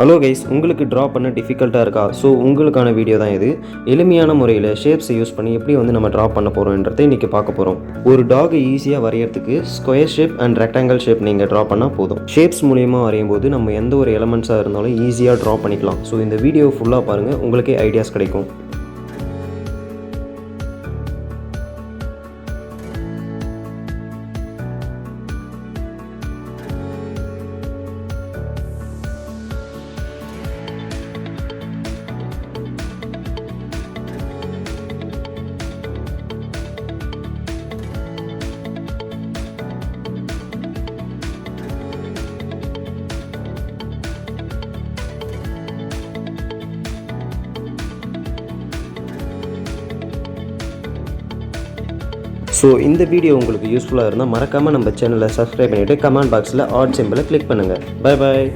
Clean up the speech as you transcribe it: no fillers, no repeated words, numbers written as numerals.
Hello guys, உங்களுக்கு draw பண்ண டிஃபிகல்ட்டாக இருக்கா? ஸோ உங்களுக்கான வீடியோ தான் இது. எளிமையான முறையில் ஷேப்ஸை யூஸ் பண்ணி எப்படி நம்ம ட்ரா பண்ண போகிறோன்றதை இன்றைக்கி பார்க்க போகிறோம். ஒரு டாகை ஈஸியாக வரையறதுக்கு square shape and rectangle shape நீங்கள் ட்ரா பண்ணால் போதும். ஷேப்ஸ் மூலியமாக வரையும் போது நம்ம எந்த ஒரு எலமெண்ட்ஸாக இருந்தாலும் ஈஸியாக ட்ரா பண்ணிக்கலாம். ஸோ இந்த வீடியோ ஃபுல்லாக பாருங்கள், உங்களுக்கே ஐடியாஸ் கிடைக்கும். ஸோ இந்த வீடியோ உங்களுக்கு யூஸ்ஃபுல்லாக இருந்தால் மறக்காமல் நம்ம சேனலை சப்ஸ்கிரைப் பண்ணிவிட்டு கமெண்ட் பாக்ஸில் ஆட் சிம்பிளை கிளிக் பண்ணுங்கள். Bye bye.